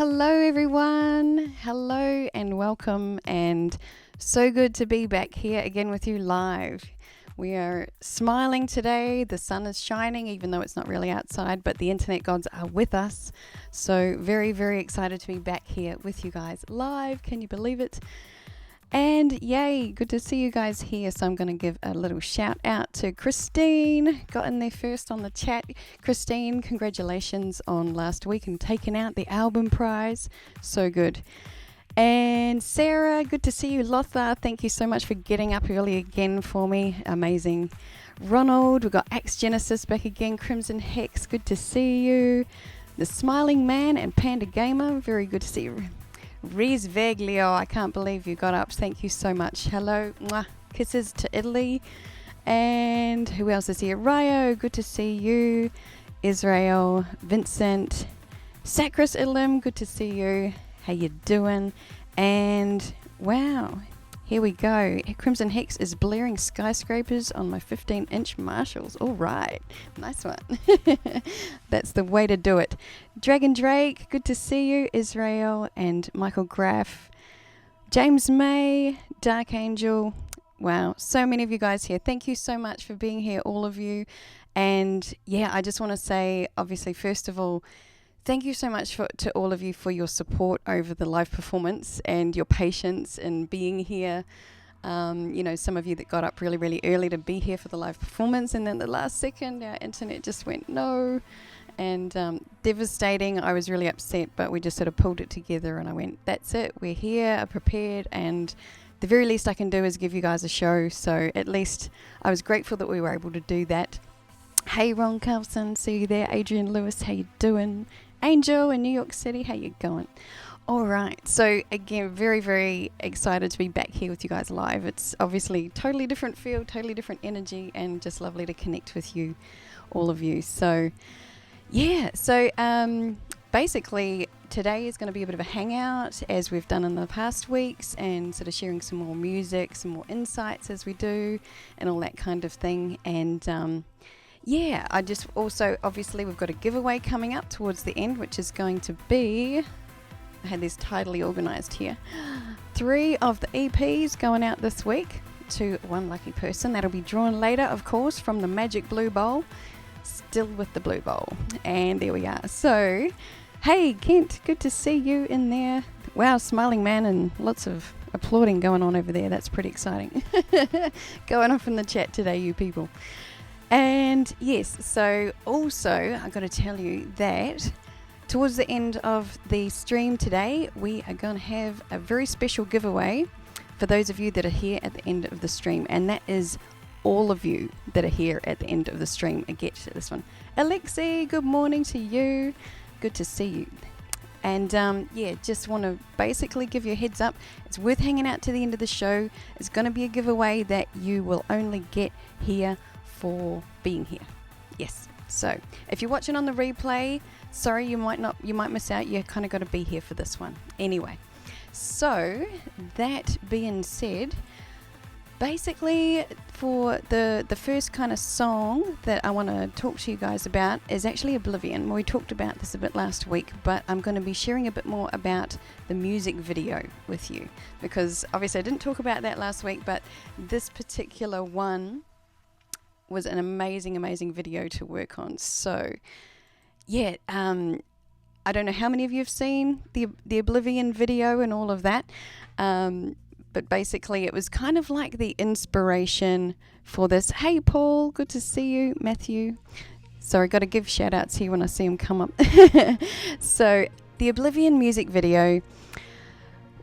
Hello everyone, hello and welcome, and so good to be back here again with you live. We are smiling today, the sun is shining even though it's not really outside, but the internet gods are with us. So very excited to be back here with you guys live, can you believe it? And yay, good to see you guys here. So I'm going to give a little shout out to Christine, got in there first on the chat. Christine, congratulations on last week and taking out the album prize. So good. And Sarah, good to see you. Lothar, thank you so much for getting up early again for me. Amazing. Ronald, we've got Axe Genesis back again. Crimson Hex, good to see you. The Smiling Man and Panda Gamer, very good to see you. Riz Veglio, I can't believe you got up. Thank you so much. Hello. Mwah. Kisses to Italy. And who else is here? Ryo, good to see you. Israel, Vincent, Sacris Ilim, good to see you. How you doing? And wow, here we go. Crimson Hex is blaring skyscrapers on my 15-inch Marshalls. All right, nice one. That's the way to do it. Dragon Drake, good to see you. Israel and Michael Graff, James May, Dark Angel. Wow, so many of you guys here. Thank you so much for being here, all of you. And yeah, I just want to say, obviously, first of all, thank you so much to all of you for your support over the live performance and your patience in being here. Some of you that got up really early to be here for the live performance, and then the last second our internet just went no, and devastating. I was really upset, but we just sort of pulled it together and I went, that's it, we're here, I'm prepared, and the very least I can do is give you guys a show. So at least I was grateful that we were able to do that. Hey Ron Carlson, see you there. Adrian Lewis, how you doing? Angel in New York City, how you going? All right, so again, very excited to be back here with you guys live. It's obviously totally different feel, totally different energy, and just lovely to connect with you, all of you. So yeah, basically today is going to be a bit of a hangout as we've done in the past weeks, and sort of sharing some more music, some more insights as we do, and all that kind of thing. And yeah, I just also, obviously, we've got a giveaway coming up towards the end, which is going to be, I had this tidily organised here, 3 of the EPs going out this week to one lucky person. That'll be drawn later, of course, from the Magic Blue Bowl, still with the Blue Bowl. And there we are. So, hey, Kent, good to see you in there. Wow, Smiling Man and lots of applauding going on over there. That's pretty exciting. Going off in the chat today, you people. And yes, so also I got to tell you that towards the end of the stream today, we are going to have a very special giveaway for those of you that are here at the end of the stream. And that is all of you that are here at the end of the stream. I get to this one. Alexi, good morning to you. Good to see you. And yeah, just want to basically give you a heads up. It's worth hanging out to the end of the show. It's going to be a giveaway that you will only get here for being here. Yes, so if you're watching on the replay, sorry, you might miss out. You kind of got to be here for this one anyway. So that being said, basically for the first kind of song that I want to talk to you guys about is actually Oblivion. We talked about this a bit last week, but I'm going to be sharing a bit more about the music video with you, because obviously I didn't talk about that last week, but this particular one was an amazing video to work on. So yeah, I don't know how many of you have seen the Oblivion video and all of that, but basically it was kind of like the inspiration for this. Hey Paul, good to see you. Matthew, sorry, got to give shout outs here when I see them come up. So the Oblivion music video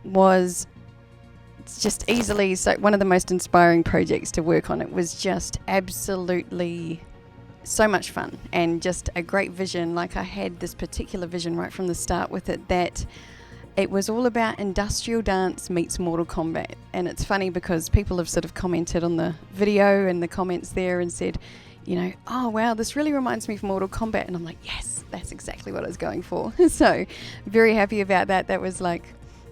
was just easily one of the most inspiring projects to work on. It was just absolutely so much fun and just a great vision. Like, I had this particular vision right from the start with it, that it was all about industrial dance meets Mortal Kombat. And it's funny because people have sort of commented on the video and the comments there and said, you know, oh wow, this really reminds me of Mortal Kombat. And I'm like, yes, that's exactly what I was going for. So very happy about that. That was like,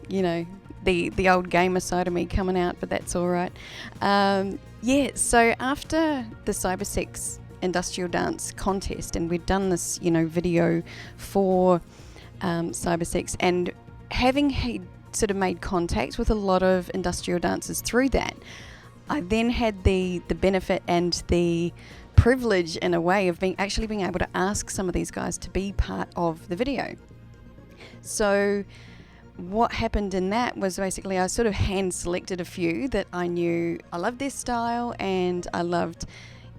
you know, the old gamer side of me coming out, but that's all right. Yeah, so after the Cybersex industrial dance contest, and we'd done this, you know, video for cybersex, and having sort of made contact with a lot of industrial dancers through that, I then had the benefit and the privilege in a way of being able to ask some of these guys to be part of the video. So what happened in that was basically I sort of hand selected a few that I knew I loved their style, and I loved,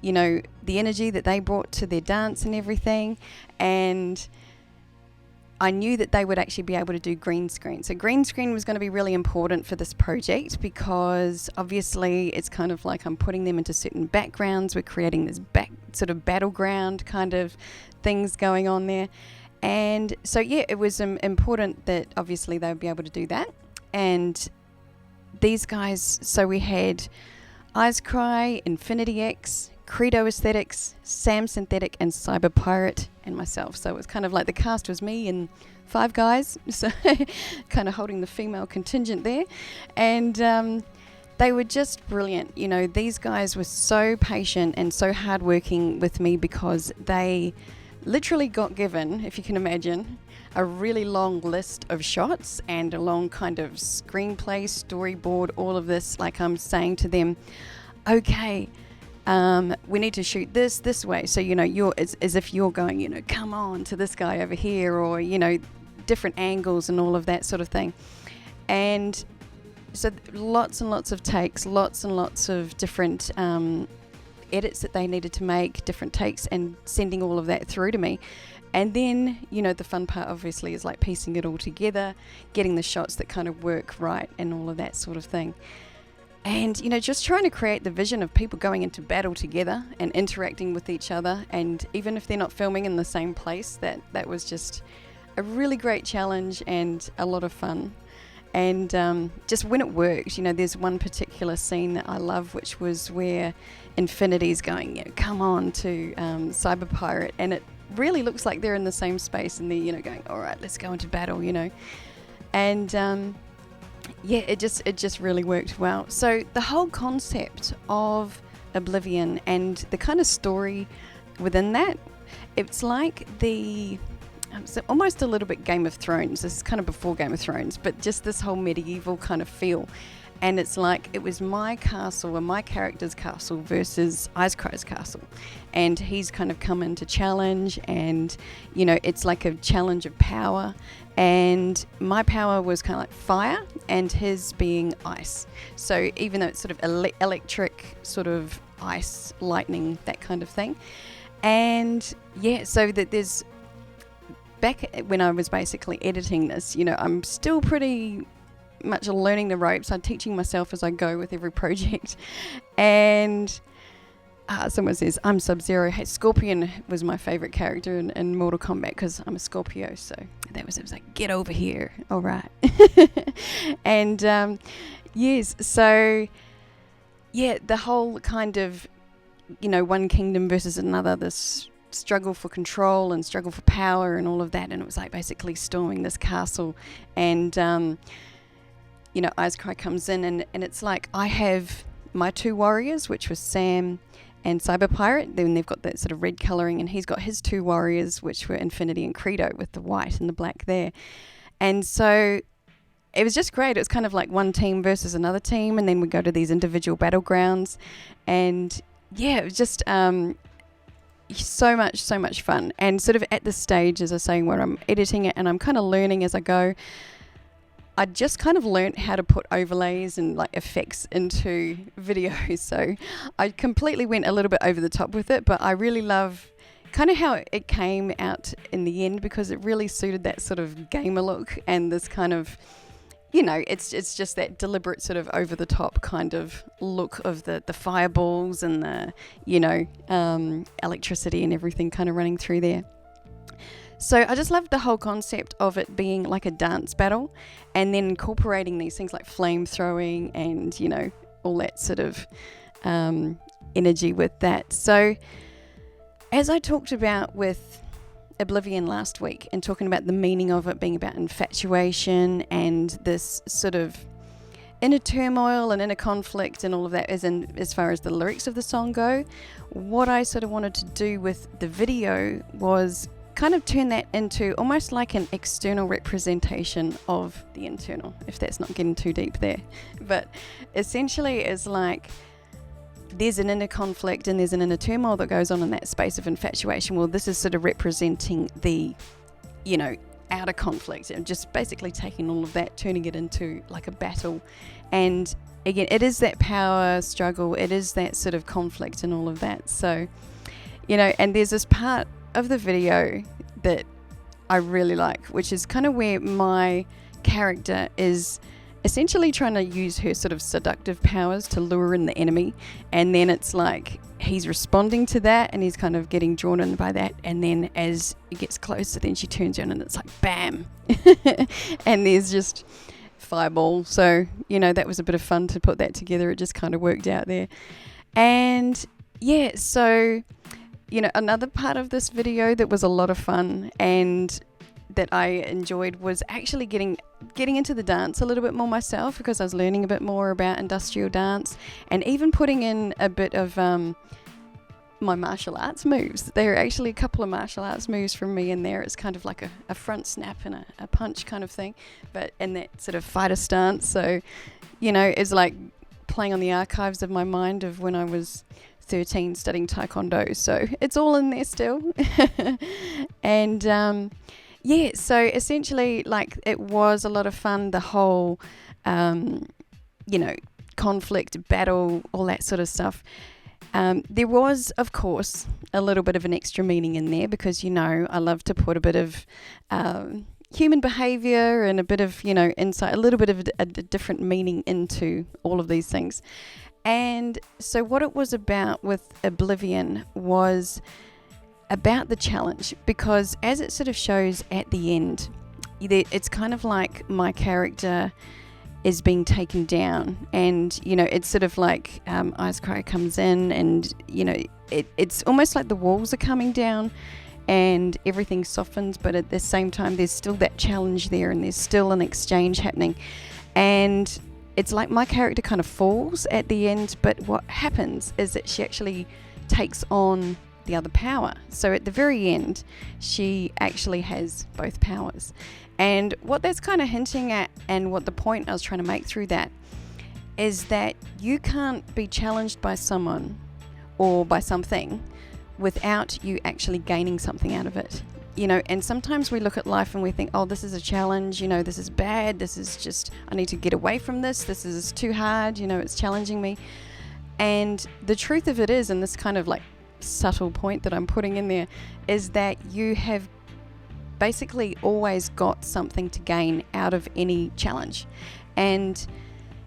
you know, the energy that they brought to their dance and everything, and I knew that they would actually be able to do green screen. So green screen was going to be really important for this project, because obviously it's kind of like I'm putting them into certain backgrounds. We're creating this sort of battleground kind of things going on there. And so, yeah, it was important that obviously they would be able to do that. And these guys, so we had Eyes Cry, Infinity X, Credo Aesthetics, Sam Synthetic, and Cyber Pirate, and myself. So it was kind of like the cast was me and 5 guys, so kind of holding the female contingent there. And they were just brilliant. You know, these guys were so patient and so hardworking with me, because they literally got given, if you can imagine, a really long list of shots and a long kind of screenplay, storyboard, all of this. Like, I'm saying to them, okay, we need to shoot this way. So, you know, you're as if you're going, you know, come on to this guy over here, or, you know, different angles and all of that sort of thing. And so lots and lots of takes, lots and lots of different edits that they needed to make, different takes, and sending all of that through to me. And then, you know, the fun part obviously is like piecing it all together, getting the shots that kind of work right and all of that sort of thing. And, you know, just trying to create the vision of people going into battle together and interacting with each other. And even if they're not filming in the same place, that was just a really great challenge and a lot of fun. And just when it worked, you know, there's one particular scene that I love, which was where Infinity's going, you know, come on to Cyber Pirate. And it really looks like they're in the same space, and they're, you know, going, all right, let's go into battle, you know. And yeah, it just really worked well. So the whole concept of Oblivion and the kind of story within that, it's like it's almost a little bit Game of Thrones. This is kind of before Game of Thrones, but just this whole medieval kind of feel. And it's like it was my castle and my character's castle versus Ice Cry's castle. And he's kind of come in to challenge, and, you know, it's like a challenge of power. And my power was kind of like fire, and his being ice. So even though it's sort of electric, sort of ice, lightning, that kind of thing. And yeah, so that there's, back when I was basically editing this, you know, I'm still pretty much learning the ropes. I'm teaching myself as I go with every project. And someone says, I'm Sub-Zero. Hey, Scorpion was my favorite character in Mortal Kombat, because I'm a Scorpio. So it was like, get over here. All right. And yes, so yeah, the whole kind of, you know, one kingdom versus another, this struggle for control and struggle for power and all of that. And it was like basically storming this castle. And, you know, Ice Cry comes in, and it's like I have my 2 warriors, which was Sam and Cyber Pirate. Then they've got that sort of red colouring, and he's got his 2 warriors, which were Infinity and Credo, with the white and the black there. And so it was just great. It was kind of like one team versus another team, and then we go to these individual battlegrounds. And yeah, it was just so much fun. And sort of at this stage, as I was saying, where I'm editing it and I'm kind of learning as I go, I just kind of learnt how to put overlays and like effects into videos. So I completely went a little bit over the top with it, but I really love kind of how it came out in the end, because it really suited that sort of gamer look and this kind of, you know, it's just that deliberate sort of over the top kind of look of the fireballs and the, you know, electricity and everything kind of running through there. So I just loved the whole concept of it being like a dance battle, and then incorporating these things like flame throwing and, you know, all that sort of energy with that. So as I talked about with Oblivion last week, and talking about the meaning of it being about infatuation and this sort of inner turmoil and inner conflict and all of that, as far as the lyrics of the song go, what I sort of wanted to do with the video was kind of turn that into almost like an external representation of the internal, if that's not getting too deep there. But essentially it's like there's an inner conflict and there's an inner turmoil that goes on in that space of infatuation. Well, this is sort of representing the, outer conflict, and just basically taking all of that, turning it into like a battle. And again, it is that power struggle, it is that sort of conflict and all of that. So, and there's this part of the video that I really like, which is kind of where my character is essentially trying to use her sort of seductive powers to lure in the enemy, and then it's like he's responding to that and he's kind of getting drawn in by that, and then as it gets closer, then she turns around and it's like bam and there's just fireball. So that was a bit of fun to put that together. It just kind of worked out there. And yeah, so another part of this video that was a lot of fun and that I enjoyed was actually getting into the dance a little bit more myself, because I was learning a bit more about industrial dance, and even putting in a bit of my martial arts moves. There are actually a couple of martial arts moves from me in there. It's kind of like a front snap and a punch kind of thing, but in that sort of fighter stance. So, it's like playing on the archives of my mind of when I was 13 studying Taekwondo. So it's all in there still. And yeah, so essentially, like, it was a lot of fun, the whole, conflict, battle, all that sort of stuff. There was, of course, a little bit of an extra meaning in there, because, I love to put a bit of human behavior and a bit of, insight, a little bit of a different meaning into all of these things. And so what it was about with Oblivion was about the challenge, because as it sort of shows at the end, it's kind of like my character is being taken down, and it's sort of like Icecry comes in, and it's almost like the walls are coming down and everything softens, but at the same time there's still that challenge there, and there's still an exchange happening, and it's like my character kind of falls at the end, but what happens is that she actually takes on the other power. So at the very end, she actually has both powers. And what that's kind of hinting at, and what the point I was trying to make through that, is that you can't be challenged by someone or by something without you actually gaining something out of it. And sometimes we look at life and we think, oh, this is a challenge, this is bad, this is just, I need to get away from this is too hard, it's challenging me. And the truth of it is, and this kind of like subtle point that I'm putting in there, is that you have basically always got something to gain out of any challenge. And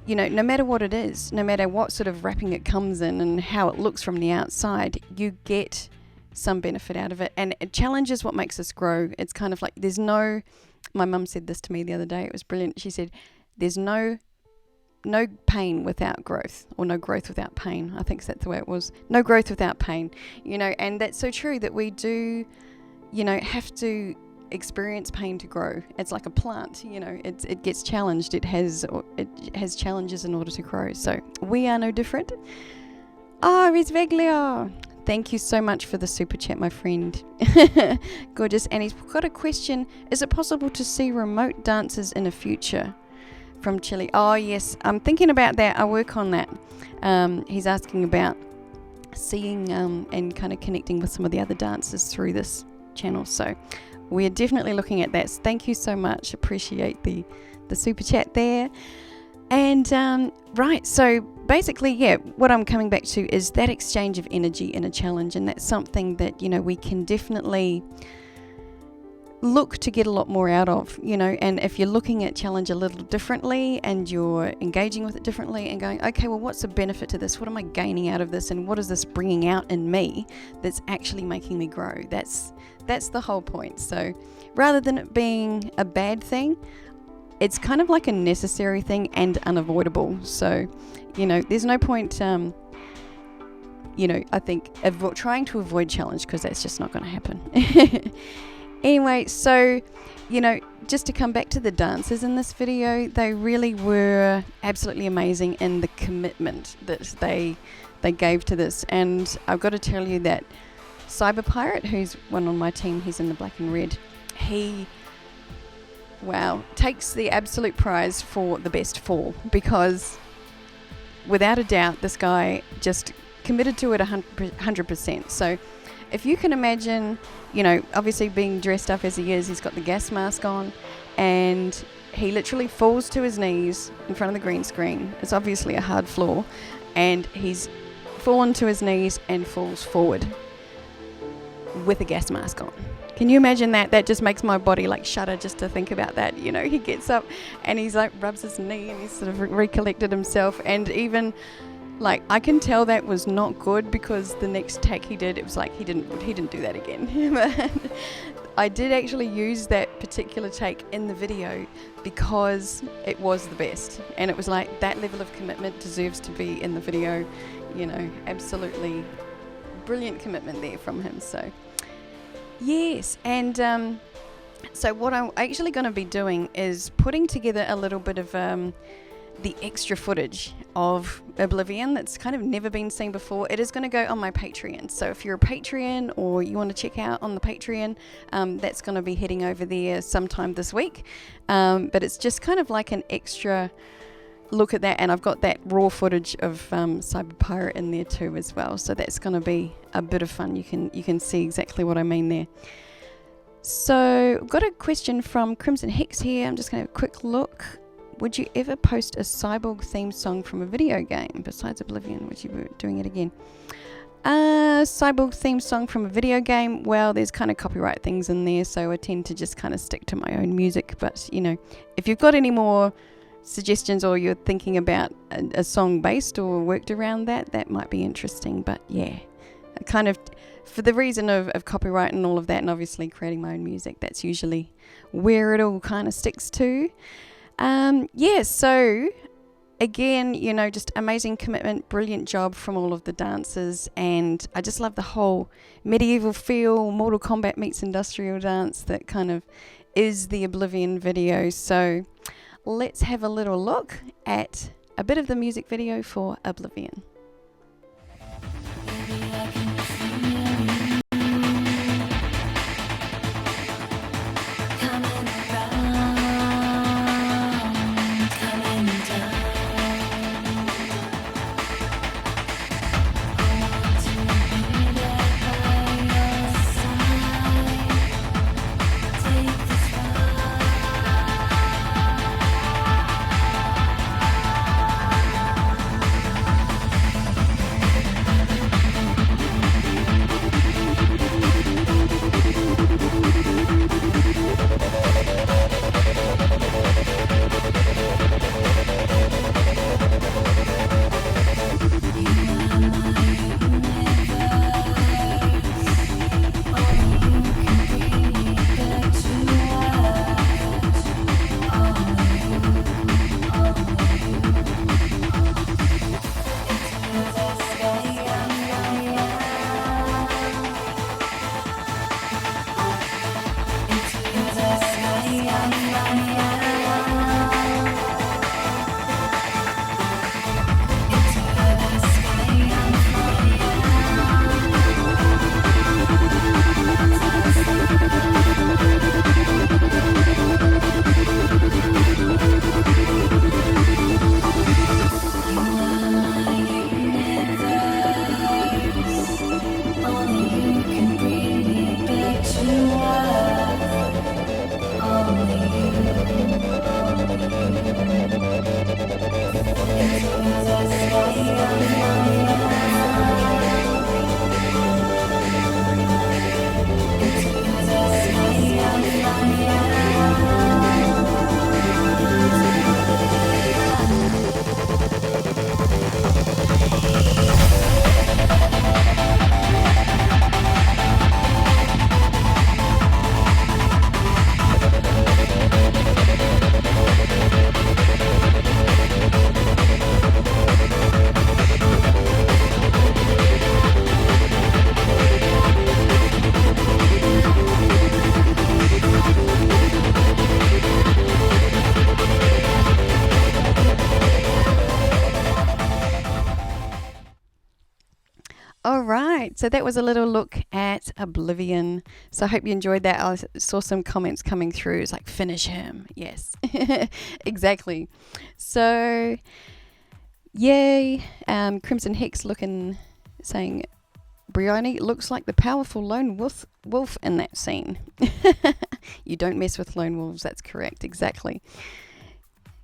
no matter what it is, no matter what sort of wrapping it comes in and how it looks from the outside, you get some benefit out of it. And a challenge is what makes us grow. It's kind of like my mum said this to me the other day, it was brilliant. She said there's no pain without growth, or no growth without pain. I think that's the way it was. No growth without pain, and that's so true, that we do, have to experience pain to grow. It's like a plant, it gets challenged. It has challenges in order to grow. So we are no different. Rizveglio, thank you so much for the super chat, my friend. Gorgeous. And he's got a question. Is it possible to see remote dances in the future? From Chile. Oh yes, I'm thinking about that. I work on that. He's asking about seeing and kind of connecting with some of the other dancers through this channel. So we're definitely looking at that. So thank you so much. Appreciate the super chat there. And right, so basically, yeah, what I'm coming back to is that exchange of energy in a challenge, and that's something that we can definitely look to get a lot more out of, and if you're looking at challenge a little differently and you're engaging with it differently and going, okay, well, what's the benefit to this? What am I gaining out of this? And what is this bringing out in me that's actually making me grow? That's the whole point. So rather than it being a bad thing, it's kind of like a necessary thing and unavoidable. So, there's no point, I think, trying to avoid challenge, because that's just not going to happen. Anyway, so, just to come back to the dancers in this video, they really were absolutely amazing in the commitment that they gave to this. And I've got to tell you that Cyber Pirate, who's one on my team, he's in the black and red. He, wow, takes the absolute prize for the best fall, because without a doubt, this guy just committed to it 100%. So if you can imagine, you know, obviously being dressed up as he is, he's got the gas mask on, and he literally falls to his knees in front of the green screen. It's obviously a hard floor, and he's fallen to his knees and falls forward with a gas mask on. Can you imagine that? That just makes my body like shudder just to think about that. You know, he gets up and he's like rubs his knee and he's sort of recollected himself, and even like I can tell that was not good, because the next take he did, it was like he didn't do that again. But I did actually use that particular take in the video because it was the best, and it was like that level of commitment deserves to be in the video. You know, absolutely brilliant commitment there from him. So yes, and so what I'm actually going to be doing is putting together a little bit of the extra footage of Oblivion that's kind of never been seen before. It is going to go on my Patreon, so if you're a Patreon or you want to check out on the Patreon, that's going to be heading over there sometime this week, but it's just kind of like an extra look at that, and I've got that raw footage of Cyber Pirate in there too as well, so that's going to be a bit of fun. You can see exactly what I mean there. So I've got a question from Crimson Hex here. I'm just going to have a quick look. Would you ever post a Cyborg theme song from a video game besides Oblivion? Would you be doing it again? Cyborg theme song from a video game, well, there's kind of copyright things in there, so I tend to just kind of stick to my own music. But you know, if you've got any more suggestions, or you're thinking about a song based or worked around that, that might be interesting. But yeah, kind of for the reason of copyright and all of that, and obviously creating my own music, that's usually where it all kind of sticks to. Yeah, so again, you know, just amazing commitment, brilliant job from all of the dancers, and I just love the whole medieval feel, Mortal Kombat meets industrial dance that kind of is the Oblivion video. So let's have a little look at a bit of the music video for Oblivion. So that was a little look at Oblivion. So I hope you enjoyed that. I saw some comments coming through. It's like, finish him. Yes, exactly. So, yay. Crimson Hex saying, Brioni looks like the powerful lone wolf in that scene. You don't mess with lone wolves, that's correct, exactly.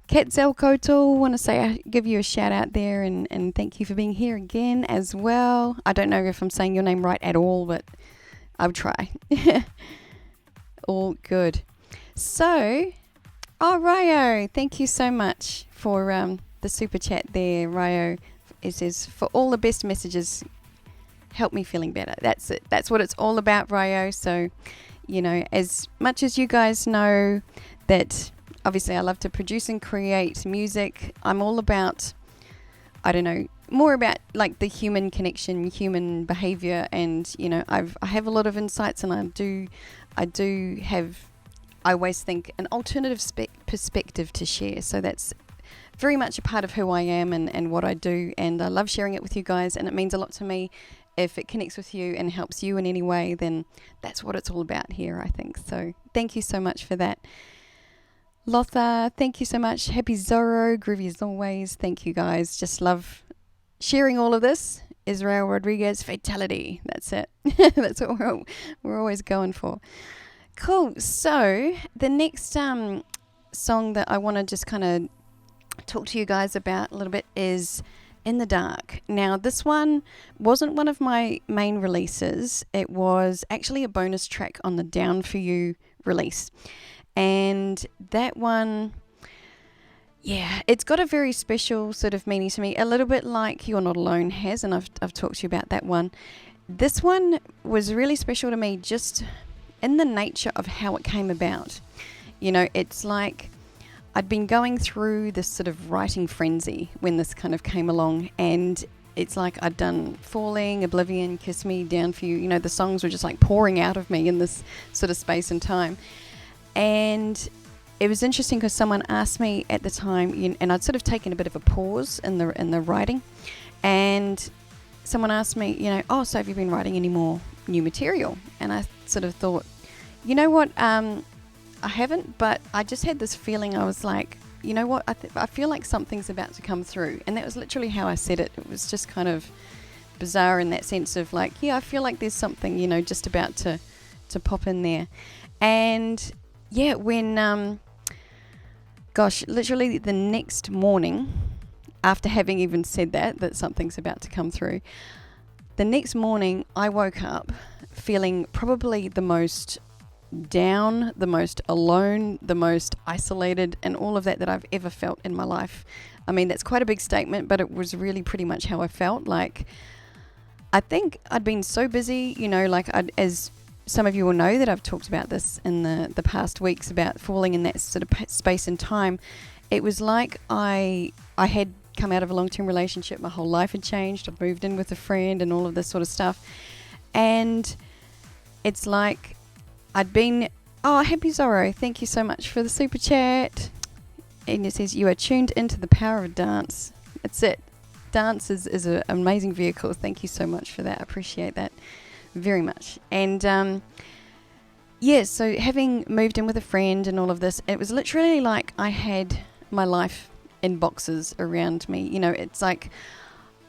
Quetzalcoatl, want to give you a shout out there and thank you for being here again as well. I don't know if I'm saying your name right at all, but I'll try. All good. So, Ryo, thank you so much for the super chat there, Ryo. It says, for all the best messages, help me feeling better. That's it. That's what it's all about, Ryo. So, as much as you guys know that obviously I love to produce and create music, I'm all about, more about like the human connection, human behavior, and I have a lot of insights, and I always think an alternative perspective to share. So that's very much a part of who I am and what I do, and I love sharing it with you guys, and it means a lot to me. If it connects with you and helps you in any way, then that's what it's all about here, I think. So thank you so much for that. Lothar, thank you so much. Happy Zorro, groovy as always. Thank you guys. Just love sharing all of this. Israel Rodriguez, fatality. That's it. That's what we're always going for. Cool. So the next song that I want to just kind of talk to you guys about a little bit is In the Dark. Now, this one wasn't one of my main releases. It was actually a bonus track on the Down For You release. And that one, it's got a very special sort of meaning to me, a little bit like You're Not Alone has, and I've talked to you about that one. This one was really special to me just in the nature of how it came about. It's like I'd been going through this sort of writing frenzy when this kind of came along, and it's like I'd done Falling, Oblivion, Kiss Me, Down For You. The songs were just like pouring out of me in this sort of space and time. And it was interesting because someone asked me at the time, and I'd sort of taken a bit of a pause in the writing, and someone asked me, so have you been writing any more new material? And I sort of thought, you know what, I haven't, but I just had this feeling. I was like, you know what, I feel like something's about to come through. And that was literally how I said it. It was just kind of bizarre in that sense of like, I feel like there's something, just about to pop in there. And when, literally the next morning, after having even said that something's about to come through, the next morning I woke up feeling probably the most down, the most alone, the most isolated, and all of that I've ever felt in my life. I mean, that's quite a big statement, but it was really pretty much how I felt. Like, I think I'd been so busy, as some of you will know that I've talked about this in the past weeks about falling in that sort of space and time. It was like I had come out of a long-term relationship. My whole life had changed. I'd moved in with a friend and all of this sort of stuff. And it's like I'd been... Oh, Happy Zorro, thank you so much for the super chat. And it says, you are tuned into the power of dance. That's it. Dance is an amazing vehicle. Thank you so much for that. I appreciate that very much. And so having moved in with a friend and all of this, it was literally like I had my life in boxes around me. It's like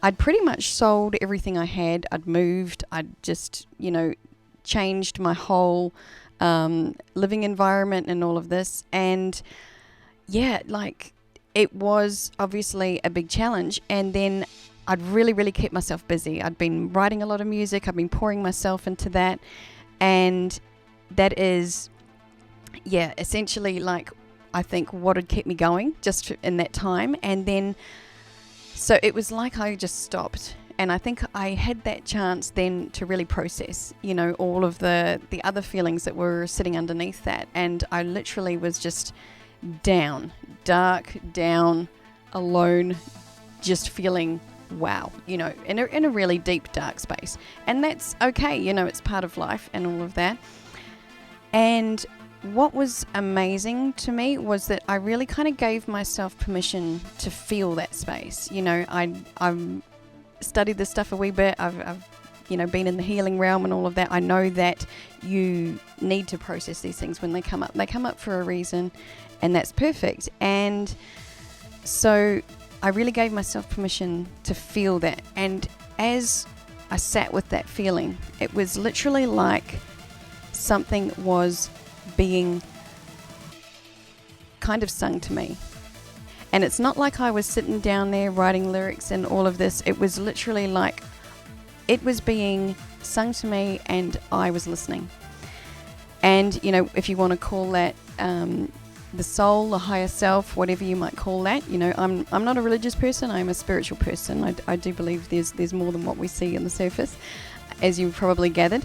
I'd pretty much sold everything I had. I'd moved. I'd just, changed my whole living environment and all of this. And it was obviously a big challenge. And then I'd really, really kept myself busy. I'd been writing a lot of music. I'd been pouring myself into that. And that is, essentially like, I think what had kept me going just in that time. And then, so it was like I just stopped. And I think I had that chance then to really process, all of the other feelings that were sitting underneath that. And I literally was just down, dark, down, alone, just feeling wow, in a really deep, dark space. And that's okay, it's part of life and all of that. And what was amazing to me was that I really kind of gave myself permission to feel that space. I studied this stuff a wee bit. I've been in the healing realm and all of that, I know that you need to process these things when they come up. They come up for a reason, and that's perfect. And so I really gave myself permission to feel that. And as I sat with that feeling, it was literally like something was being kind of sung to me. And it's not like I was sitting down there writing lyrics and all of this. It was literally like it was being sung to me and I was listening. And, if you want to call that the soul, the higher self, whatever you might call that, I'm not a religious person. I'm a spiritual person. I do believe there's more than what we see on the surface, as you've probably gathered.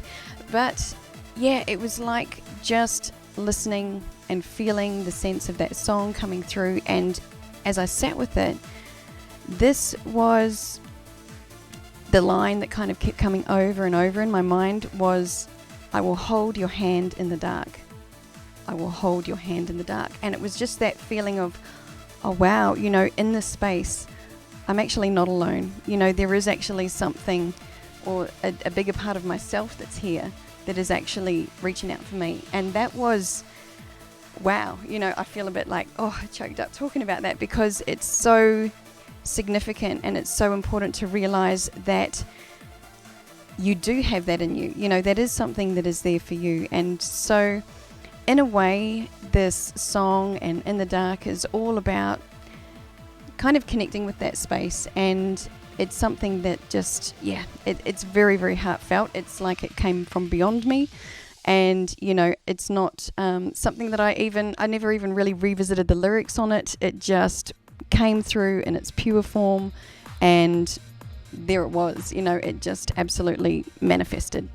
But yeah, it was like just listening and feeling the sense of that song coming through. And as I sat with it, this was the line that kind of kept coming over and over in my mind was, I will hold your hand in the dark. I will hold your hand in the dark. And it was just that feeling of, oh wow, in this space, I'm actually not alone. There is actually something, or a bigger part of myself that's here that is actually reaching out for me. And that was, wow, I feel a bit like, choked up talking about that, because it's so significant and it's so important to realize that you do have that in you. That is something that is there for you. And so in a way, this song and In the Dark is all about kind of connecting with that space. And it's something that just, it's very, very heartfelt. It's like it came from beyond me. And, it's not something that I never even really revisited the lyrics on it. It just came through in its pure form, and there it was. It just absolutely manifested.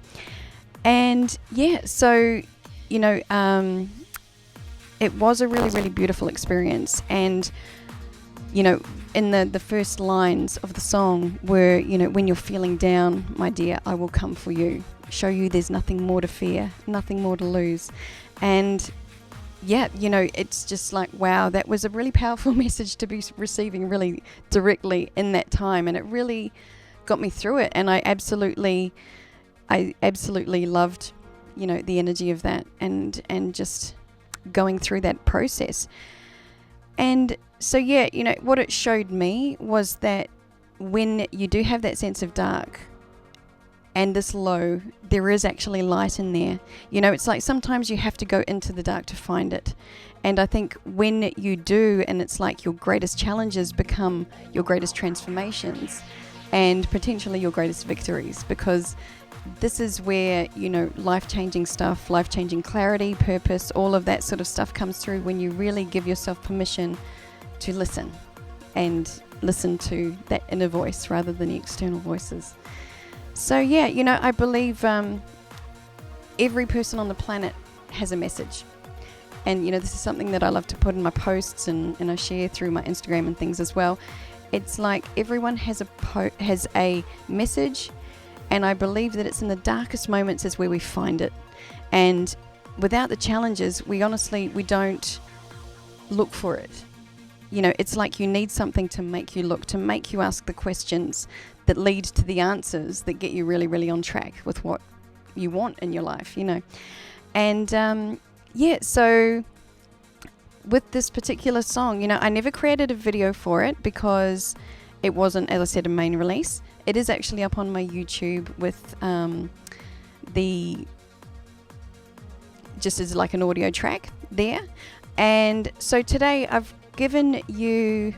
And so it was a really, really beautiful experience. And in the first lines of the song were, when you're feeling down, my dear, I will come for you, show you there's nothing more to fear, nothing more to lose. And it's just like, wow, that was a really powerful message to be receiving really directly in that time. And it really got me through it. And I absolutely loved, the energy of that and just going through that process. And so, what it showed me was that when you do have that sense of dark and this low, there is actually light in there. It's like sometimes you have to go into the dark to find it. And I think when you do, and it's like your greatest challenges become your greatest transformations and potentially your greatest victories, because this is where, life-changing stuff, life-changing clarity, purpose, all of that sort of stuff comes through when you really give yourself permission to listen and listen to that inner voice rather than the external voices. So I believe every person on the planet has a message. And, this is something that I love to put in my posts and I share through my Instagram and things as well. It's like everyone has a message, and I believe that it's in the darkest moments is where we find it. And without the challenges, we don't look for it. It's like you need something to make you look, to make you ask the questions that lead to the answers that get you really, really on track with what you want in your life, And so with this particular song, I never created a video for it because it wasn't, as I said, a main release. It is actually up on my YouTube with just as like an audio track there. And so today I've given you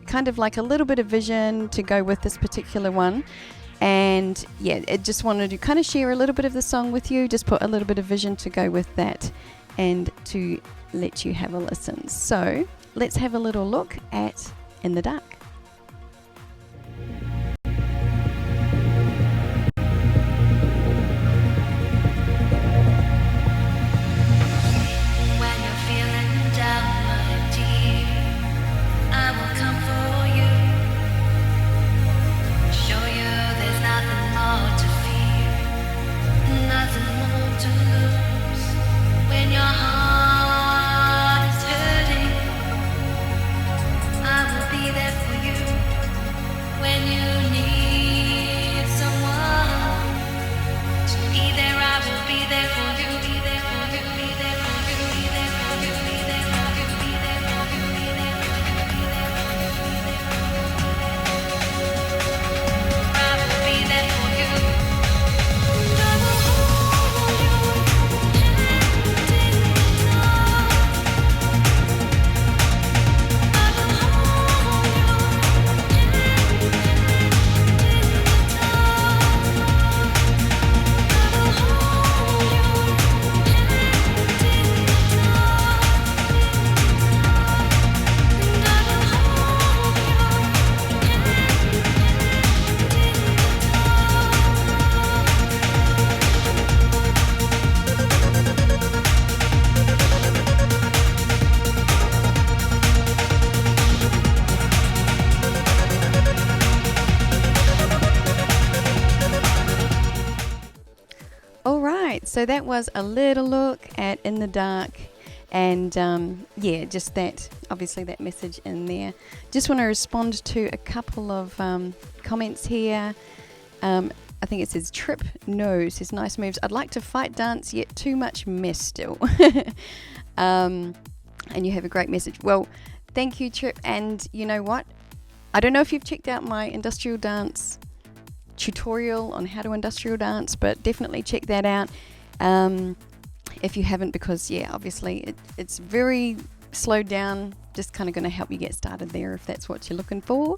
kind of like a little bit of vision to go with this particular one. And I just wanted to kind of share a little bit of the song with you, just put a little bit of vision to go with that and to let you have a listen. So let's have a little look at In the Dark. There for so that was a little look at In the Dark. And yeah, just that, obviously that message in there. Just want to respond to a couple of comments here. I think it says Trip No says nice moves. I'd like to fight dance, yet too much mess still. And you have a great message. Well, thank you, Trip. And you know what? I don't know if you've checked out my industrial dance tutorial on how to industrial dance, but definitely check that out if you haven't, because yeah, obviously it's very slowed down. Just kind of going to help you get started there if that's what you're looking for.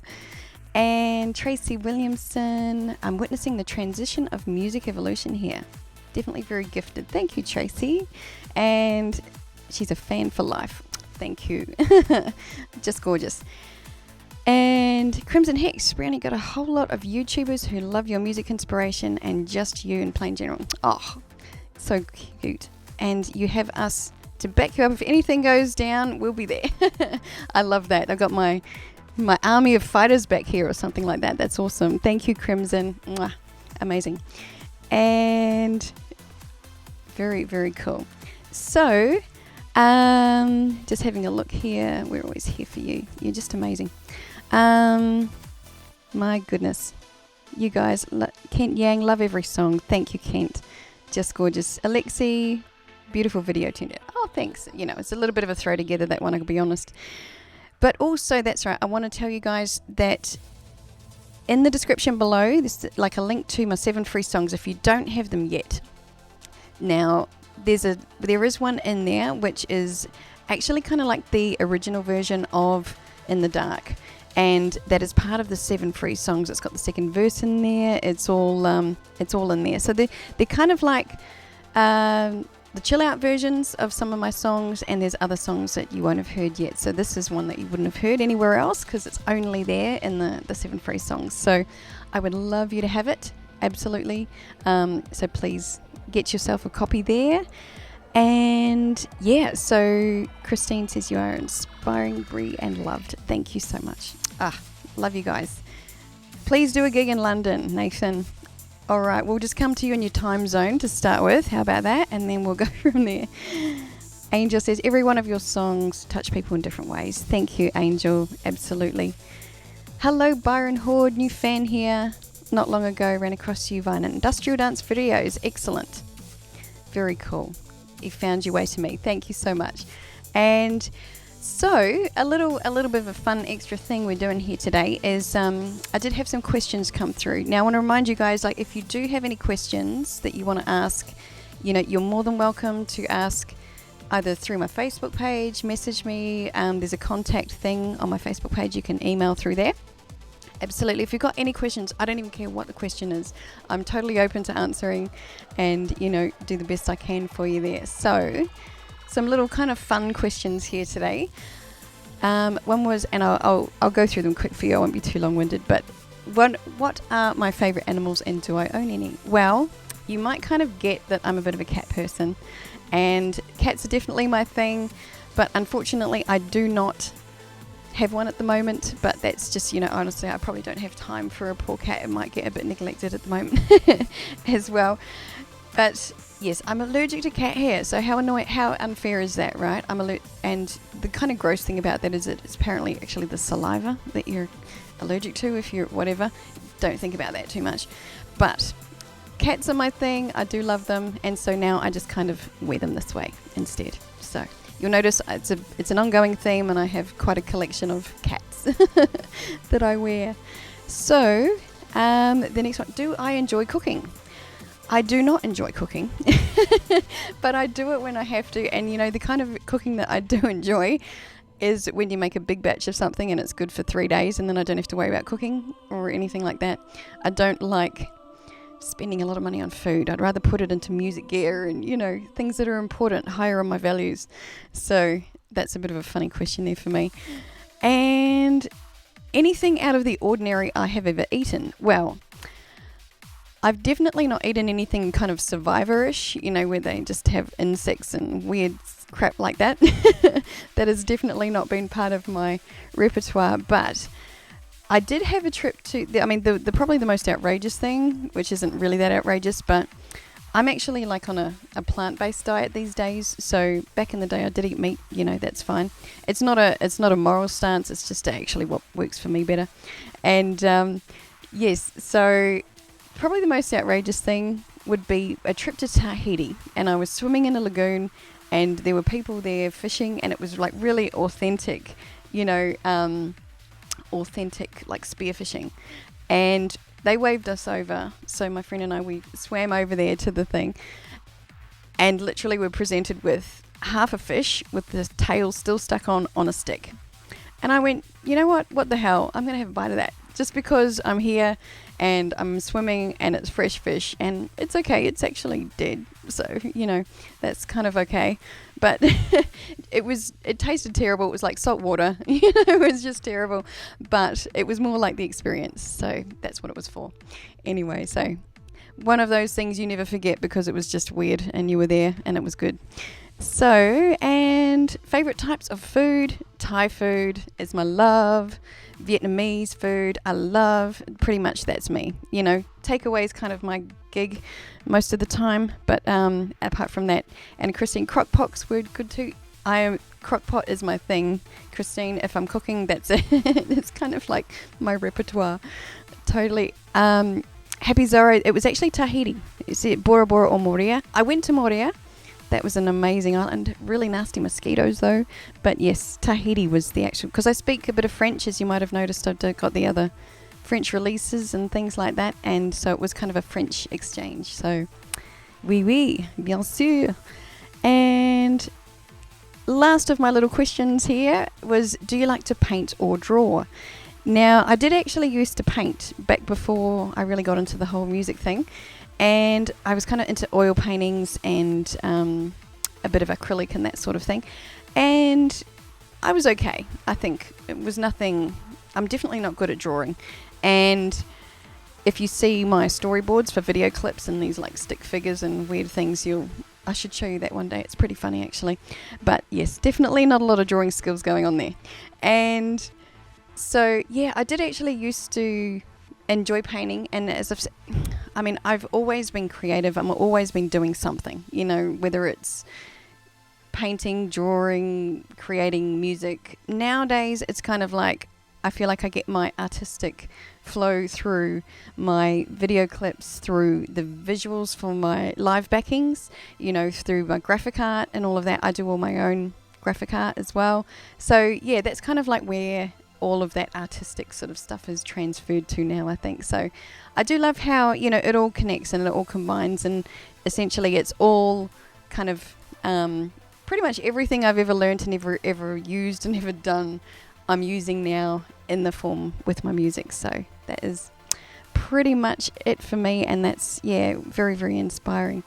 And Tracy Williamson, I'm witnessing the transition of music evolution here. Definitely very gifted. Thank you, Tracy. And she's a fan for life. Thank you. Just gorgeous. And Crimson Hex, Brioni, got a whole lot of YouTubers who love your music inspiration and just you in plain general. Oh, so cute. And you have us to back you up. If anything goes down, we'll be there. I love that. I've got my army of fighters back here or something like that. That's awesome. Thank you, Crimson. Mwah. Amazing. And very, very cool. So, just having a look here. We're always here for you. You're just amazing. My goodness. You guys, Kent Yang, love every song. Thank you, Kent. Just gorgeous. Alexi, beautiful video tuned. Oh, thanks. You know, it's a little bit of a throw together, that one, I'll be honest. But also, that's right, I want to tell you guys that in the description below, there's like a link to my 7 free songs if you don't have them yet. Now, there is one in there which is actually kind of like the original version of In the Dark. And that is part of the 7 free songs. It's got the second verse in there. It's all in there. So they're kind of like the chill out versions of some of my songs, and there's other songs that you won't have heard yet. So this is one that you wouldn't have heard anywhere else because it's only there in the 7 free songs. So I would love you to have it, absolutely. So please get yourself a copy there. And yeah, so Christine says you are inspiring, Brie, and loved. Thank you so much. Love you guys. Please do a gig in London, Nathan. All right, we'll just come to you in your time zone to start with. How about that? And then we'll go from there. Angel says, every one of your songs touch people in different ways. Thank you, Angel. Absolutely. Hello, Byron Horde, new fan here. Not long ago, ran across you via an industrial dance videos. Excellent. Very cool. You found your way to me. Thank you so much. And so a little bit of a fun extra thing we're doing here today is I did have some questions come through. Now I want to remind you guys, like, if you do have any questions that you want to ask, you know, you're more than welcome to ask either through my Facebook page, message me. There's a contact thing on my Facebook page. You can email through there. Absolutely. If you've got any questions, I don't even care what the question is. I'm totally open to answering and, you know, do the best I can for you there. So some little kind of fun questions here today. One was, and I'll go through them quick for you. I won't be too long-winded. But what are my favourite animals and do I own any? Well, you might kind of get that I'm a bit of a cat person, and cats are definitely my thing. But unfortunately, I do not have one at the moment. But that's just, you know, honestly, I probably don't have time for a poor cat. It might get a bit neglected at the moment as well. But yes, I'm allergic to cat hair. So how unfair is that, right? And the kind of gross thing about that is it's apparently actually the saliva that you're allergic to if you're whatever. Don't think about that too much. But cats are my thing. I do love them. And so now I just kind of wear them this way instead. So you'll notice it's an ongoing theme, and I have quite a collection of cats that I wear. So the next one, do I enjoy cooking? I do not enjoy cooking, but I do it when I have to. And, you know, the kind of cooking that I do enjoy is when you make a big batch of something and it's good for 3 days and then I don't have to worry about cooking or anything like that. I don't like spending a lot of money on food. I'd rather put it into music gear and, you know, things that are important, higher on my values. So that's a bit of a funny question there for me. And anything out of the ordinary I have ever eaten? Well, I've definitely not eaten anything kind of survivor-ish, you know, where they just have insects and weird crap like that. That has definitely not been part of my repertoire. But I did have a trip to, probably the most outrageous thing, which isn't really that outrageous, but I'm actually like on a plant-based diet these days. So back in the day I did eat meat, that's fine. It's not a moral stance, it's just actually what works for me better. And yes, so probably the most outrageous thing would be a trip to Tahiti, and I was swimming in a lagoon and there were people there fishing, and it was like really authentic, authentic like spearfishing, and they waved us over. So my friend and I, we swam over there to the thing, and literally were presented with half a fish with the tail still stuck on a stick. And I went, you know what the hell, I'm going to have a bite of that. Just because I'm here and I'm swimming and it's fresh fish, and it's okay, it's actually dead. So, that's kind of okay. But it tasted terrible. It was like salt water, it was just terrible. But it was more like the experience. So that's what it was for. Anyway, so one of those things you never forget because it was just weird and you were there and it was good. So, and favourite types of food. Thai food is my love. Vietnamese food I love. Pretty much that's me. Takeaway is kind of my gig most of the time. But apart from that, and Christine, crock-pots were good too. Crock-pot is my thing, Christine. If I'm cooking, that's it. It's kind of like my repertoire. Totally. Happy Zorro, it was actually Tahiti. Is it Bora Bora or Moria? I went to Moria. That was an amazing island. Really nasty mosquitoes though. But yes, Tahiti was the actual, because I speak a bit of French, as you might have noticed. I've got the other French releases and things like that, and so it was kind of a French exchange. So oui, bien sûr. And last of my little questions here was, do you like to paint or draw? Now, I did actually used to paint back before I really got into the whole music thing. And I was kind of into oil paintings and a bit of acrylic and that sort of thing. And I was okay. I think it was nothing. I'm definitely not good at drawing. And if you see my storyboards for video clips and these like stick figures and weird things, I should show you that one day. It's pretty funny actually. But yes, definitely not a lot of drawing skills going on there. And so, yeah, I did actually used to enjoy painting, and I've always been creative. I've always been doing something, whether it's painting, drawing, creating music. Nowadays, it's kind of like I feel like I get my artistic flow through my video clips, through the visuals for my live backings, through my graphic art and all of that. I do all my own graphic art as well. So, yeah, that's kind of like where all of that artistic sort of stuff is transferred to now, I think. So I do love how, it all connects and it all combines, and essentially it's all kind of pretty much everything I've ever learned and ever used and ever done, I'm using now in the form with my music. So that is pretty much it for me, and that's, very, very inspiring.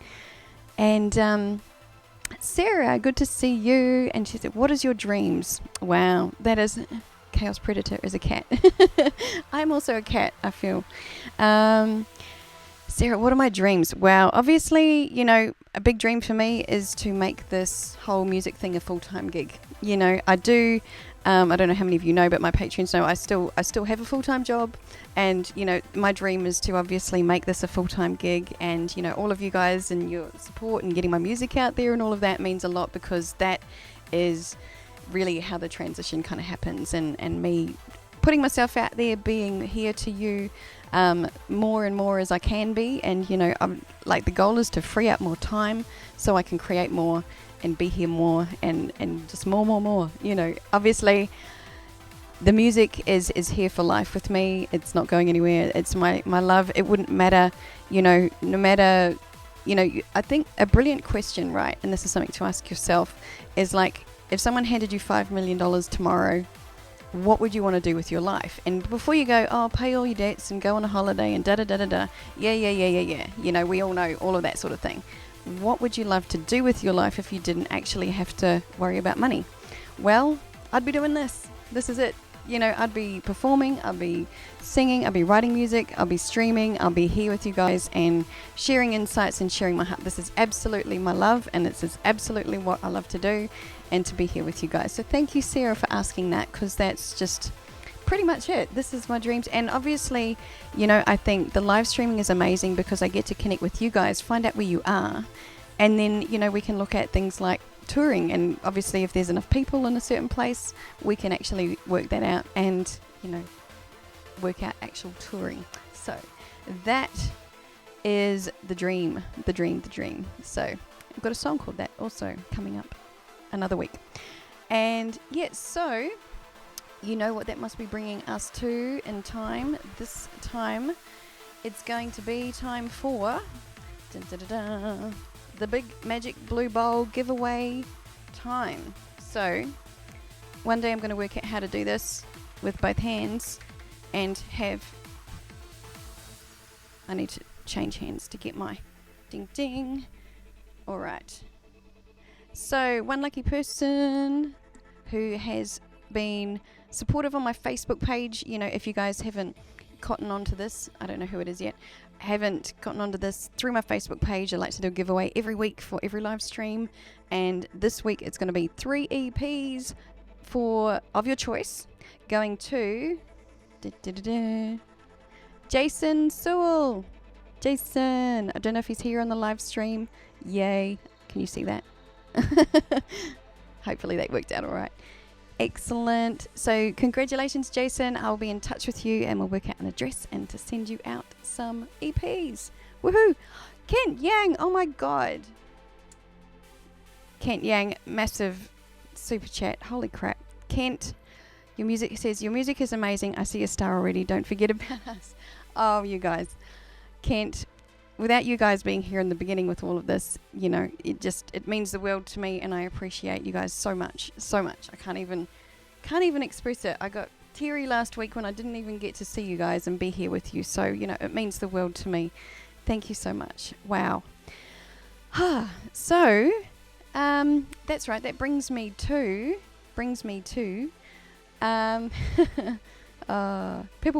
And Sarah, good to see you. And she said, what is your dreams? Wow, that is... Chaos Predator is a cat. I'm also a cat, I feel. Sarah, what are my dreams? Wow, obviously, a big dream for me is to make this whole music thing a full-time gig. I do, I don't know how many of you know, but my patrons know I still have a full-time job, and, my dream is to obviously make this a full-time gig, and, all of you guys and your support and getting my music out there and all of that means a lot, because that is really how the transition kind of happens, and me putting myself out there, being here to you more and more as I can be. And I'm like, the goal is to free up more time so I can create more and be here more and just more. Obviously the music is here for life with me. It's not going anywhere. It's my love. It wouldn't matter, no matter, I think a brilliant question, right, and this is something to ask yourself, is like, if someone handed you $5 million tomorrow, what would you want to do with your life? And before you go, pay all your debts and go on a holiday and da-da-da-da-da, yeah, we all know all of that sort of thing. What would you love to do with your life if you didn't actually have to worry about money? Well, I'd be doing this. This is it. I'd be performing, I'd be singing, I'd be writing music, I'll be streaming, I'll be here with you guys and sharing insights and sharing my heart. This is absolutely my love, and this is absolutely what I love to do, and to be here with you guys. So thank you, Sarah, for asking that, because that's just pretty much it. This is my dreams. And obviously, I think the live streaming is amazing because I get to connect with you guys, find out where you are. And then, we can look at things like touring. And obviously, if there's enough people in a certain place, we can actually work that out and, work out actual touring. So that is the dream. So I've got a song called that also coming up another week. And so what that must be bringing us to in time. This time it's going to be time for the big magic blue bowl giveaway time. So one day I'm going to work out how to do this with both hands and I need to change hands to get my ding ding. All right. So one lucky person who has been supportive on my Facebook page, if you guys haven't gotten onto this, I don't know who it is yet, haven't gotten onto this through my Facebook page, I like to do a giveaway every week for every live stream, and this week it's going to be 3 EPs of your choice going to Jason Sewell. Jason, I don't know if he's here on the live stream. Yay. Can you see that? Hopefully that worked out all right. Excellent. So congratulations, Jason. I'll be in touch with you and we'll work out an address and to send you out some EPs. Woohoo! Kent Yang, oh my God. Kent Yang, massive super chat. Holy crap. Kent, your music is amazing. I see a star already. Don't forget about us. Oh, you guys. Kent, without you guys being here in the beginning with all of this, it means the world to me, and I appreciate you guys so much. I can't even express it. I got teary last week when I didn't even get to see you guys and be here with you. So, it means the world to me. Thank you so much. Wow. So, that's right. That brings me to Purple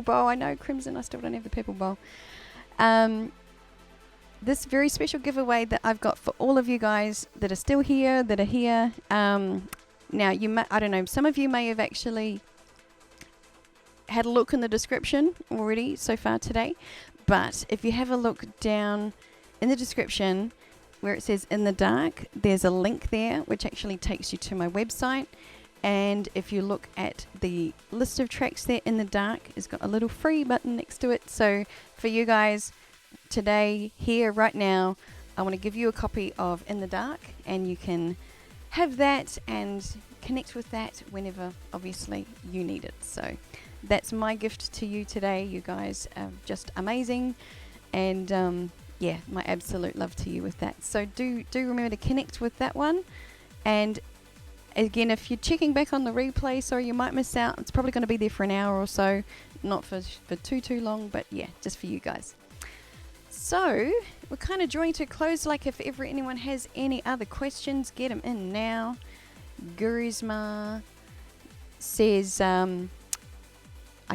Bowl. I know, Crimson, I still don't have the Purple Bowl. This very special giveaway that I've got for all of you guys that are still here, now I don't know, some of you may have actually had a look in the description already so far today, but if you have a look down in the description where it says In the Dark, there's a link there which actually takes you to my website. And if you look at the list of tracks there, In the Dark has got a little free button next to it. So for you guys today, here, right now, I want to give you a copy of In the Dark, and you can have that and connect with that whenever, obviously, you need it. So that's my gift to you today. You guys are just amazing. And my absolute love to you with that. So do remember to connect with that one. And again, if you're checking back on the replay, sorry, you might miss out. It's probably going to be there for an hour or so. Not for too long, but yeah, just for you guys. So, we're kind of drawing to a close. Like, if ever anyone has any other questions, get them in now. Gurisma says, I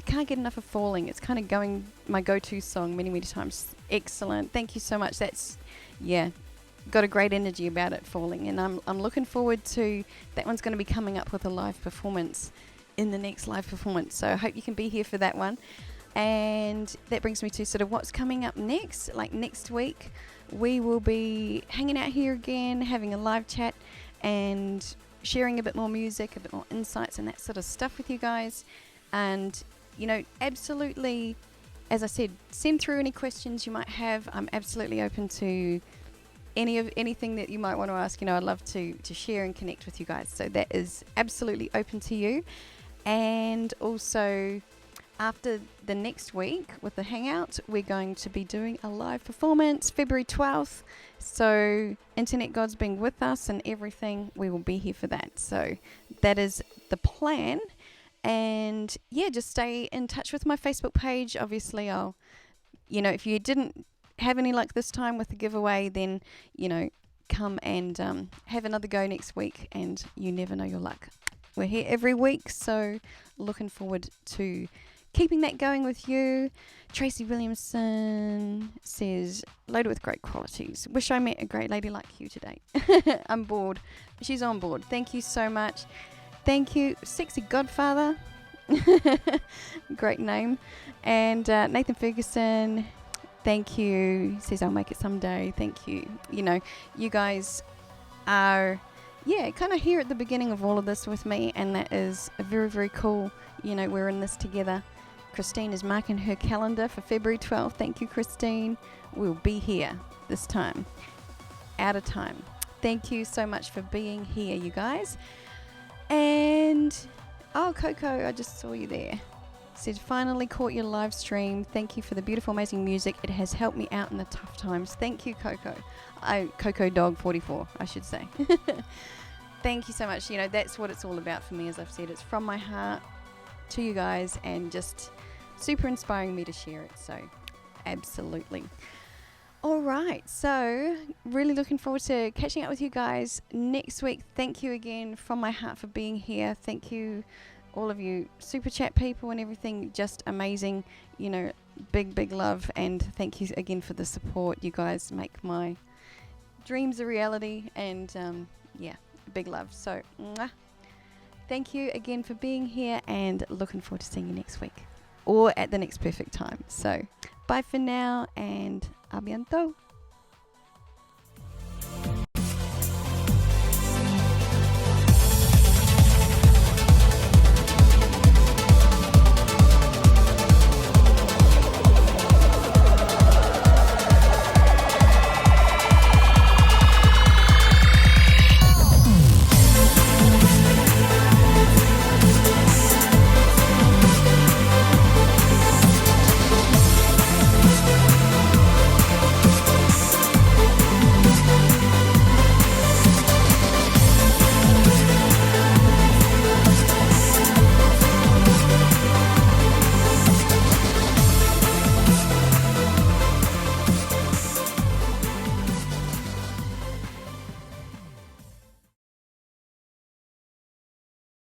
can't get enough of Falling. It's kind of going my go-to song many, many times. Excellent. Thank you so much. That's, got a great energy about it, Falling, and I'm looking forward to that. One's going to be coming up with a live performance in the next live performance, so I hope you can be here for that one. And that brings me to sort of what's coming up next. Like next week we will be hanging out here again, having a live chat and sharing a bit more music, a bit more insights and that sort of stuff with you guys. And absolutely, as I said, send through any questions you might have. I'm absolutely open to anything that you might want to ask. I'd love to share and connect with you guys. So that is absolutely open to you. And also, after the next week with the Hangout, we're going to be doing a live performance February 12th. So Internet Gods being with us and everything, we will be here for that. So that is the plan. And just stay in touch with my Facebook page. Obviously, I'll, if you didn't have any luck this time with the giveaway, then come and have another go next week, and you never know your luck. We're here every week, so looking forward to keeping that going with you. Tracy Williamson says, loaded with great qualities. Wish I met a great lady like you today. I'm bored. She's on board. Thank you so much. Thank you. Sexy Godfather. Great name. And Nathan Ferguson, thank you. Says I'll make it someday. Thank you. You know, you guys are, kind of here at the beginning of all of this with me, and that is very, very cool. You know, we're in this together. Christine is marking her calendar for February 12th. Thank you, Christine. We'll be here this time. Out of time. Thank you so much for being here, you guys. And, Coco, I just saw you there. Said, finally caught your live stream. Thank you for the beautiful, amazing music. It has helped me out in the tough times. Thank you, Coco. Coco Dog 44, I should say. Thank you so much. You know, that's what it's all about for me, as I've said. It's from my heart to you guys and just super inspiring me to share it. So, absolutely. All right. So, really looking forward to catching up with you guys next week. Thank you again from my heart for being here. Thank you, all of you super chat people and everything, just amazing. You know, big love, and thank you again for the support. You guys make my dreams a reality, and big love. So thank you again for being here, and looking forward to seeing you next week or at the next perfect time. So bye for now, and a bientôt.